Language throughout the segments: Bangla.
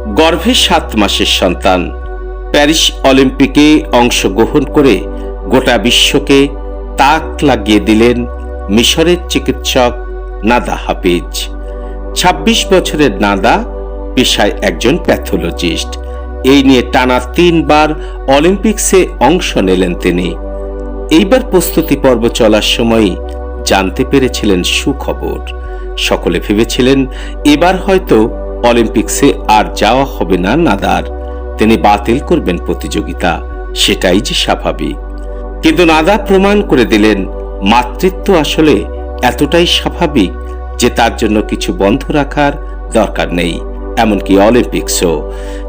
গর্ভে 7 মাসের সন্তান প্যারিস অলিম্পিকে অংশগ্রহণ করে গোটা বিশ্বকে তাক লাগিয়ে দিলেন মিশরের চিকিৎসক নাদা হাফিজ। ২৬ বছরের নাদা পেশায় একজন প্যাথোলজিস্ট। এই নিয়ে টানা 3 বার অলিম্পিক্সে অংশ নিলেন তিনি। এইবার প্রস্তুতি পর্ব চলার সময়ই জানতে পেরেছিলেন সুখবর। সকলে ভেবেছিলেন এবার হয়তো অলিম্পিক্সে আর যাওয়া হবে না নাদার, তিনি বাতিল করবেন প্রতিযোগিতা, সেটাই যে স্বাভাবিক। কিন্তু নাদা প্রমাণ করে দিলেন মাতৃত্ব আসলে এতটাই স্বাভাবিক যে তার জন্য কিছু বন্ধ রাখার দরকার নেই, এমনকি অলিম্পিক্সও।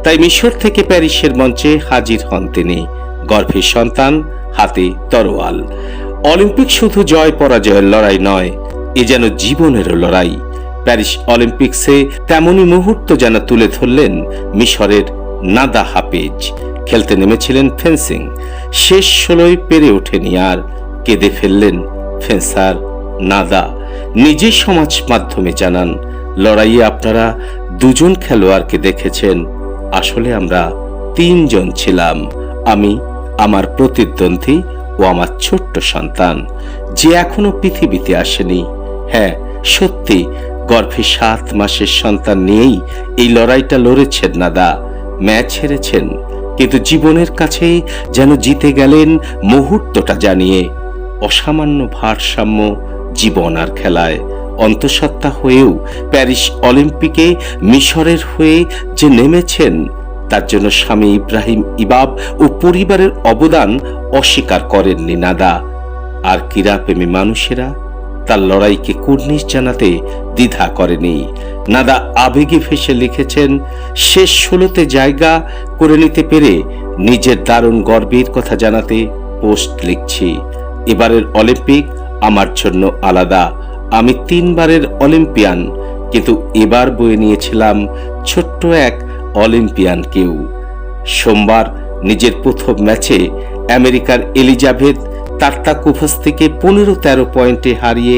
তাই মিশর থেকে প্যারিসের মঞ্চে হাজির হন তিনি, গর্ভে সন্তান, হাতে তরোয়াল। অলিম্পিক শুধু জয় পরাজয়ের লড়াই নয়, এ যেন জীবনেরও লড়াই। প্যারিস অলিম্পিক্সে তেমনই মুহূর্ত যেন তুলে ধরলেন মিশরের নাদা হাফিজ। খেলতে নেমেছিলেন ফেন্সিং, শেষ 16 পেরে ওঠেনি আর, কেঁদে ফেললেন ফেন্সার নাদা। নিজে সমাজ মাধ্যমে জানান, লড়াইয়ে আপনারা 2 জন খেলোয়াড়কে দেখেছেন, আসলে আমরা 3 জন ছিলাম, আমি, আমার প্রতিদ্বন্দ্বী ও আমার ছোট্ট সন্তান, যে এখনো পৃথিবীতে আসেনি। হ্যাঁ, সত্যি গর্ভে 7 মাসের সন্তান নিয়েই এই লড়াইটা লড়েছেন নাদা। ম্যাচ হেরেছেন, কিন্তু জীবনের কাছেই যেন জিতে গেলেন মুহূর্তটা জানিয়ে। অসামান্য ভারসাম্য জীবন আর খেলায়। অন্তঃসত্ত্বা হয়েও প্যারিস অলিম্পিকে মিশরের হয়ে যে নেমেছেন, তার জন্য স্বামী ইব্রাহিম ইবাব ও পরিবারের অবদান অস্বীকার করেননি নাদা। আর ক্রীড়াপ্রেমী মানুষেরা তার লড়াইকে কুর্নিশ জানাতে দ্বিধা করেনি। নাদা আবেগে ভেসে লিখেছেন, শেষ 16তে জায়গা করে নিতে পেরে নিজের দারুণ গর্বের কথা জানাতে পোস্ট লিখছি। এবারের অলিম্পিক আমার জন্য আলাদা। আমি 3 বারের অলিম্পিয়ান, কিন্তু এবার বয়ে নিয়েছিলাম ছোট্ট এক অলিম্পিয়ানকেও। সোমবার নিজের প্রথম ম্যাচে আমেরিকার এলিজাবেথ তার্তাকুভস্কিকে 15-13 পয়েন্টে হারিয়ে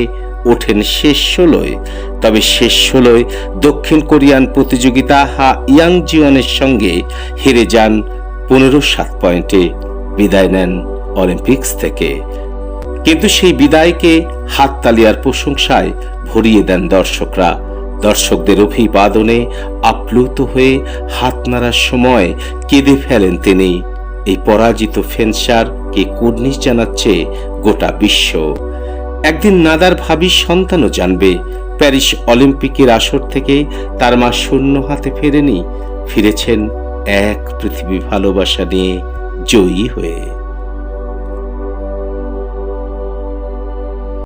ওঠেন শেষ 16-য়। তবে শেষ 16-য় দক্ষিণ কোরিয়ান প্রতিযোগিতা হা ইয়াংজিওনের সঙ্গে হেরে যান 15-7 পয়েন্টে, বিদায় নেন অলিম্পিক্স থেকে। কিন্তু সেই বিদায়কে হাততালি আর প্রশংসায় ভরিয়ে দেন দর্শকরা। দর্শকদের অভিবাদনে আপ্লুত হয়ে হাত নাড়ার সময় কেঁদে ফেলেন তিনি। এই পরাজিত ফেন্সারকে কুর্নিশ জানাচ্ছে গোটা বিশ্ব। একদিন নাদার ভাবি সন্তানও জানবে, প্যারিস অলিম্পিকের আসর থেকে তার মা শূন্য হাতে ফেরেনি, ফিরেছেন এক পৃথিবী ভালোবাসা নিয়ে, জয়ী হয়ে।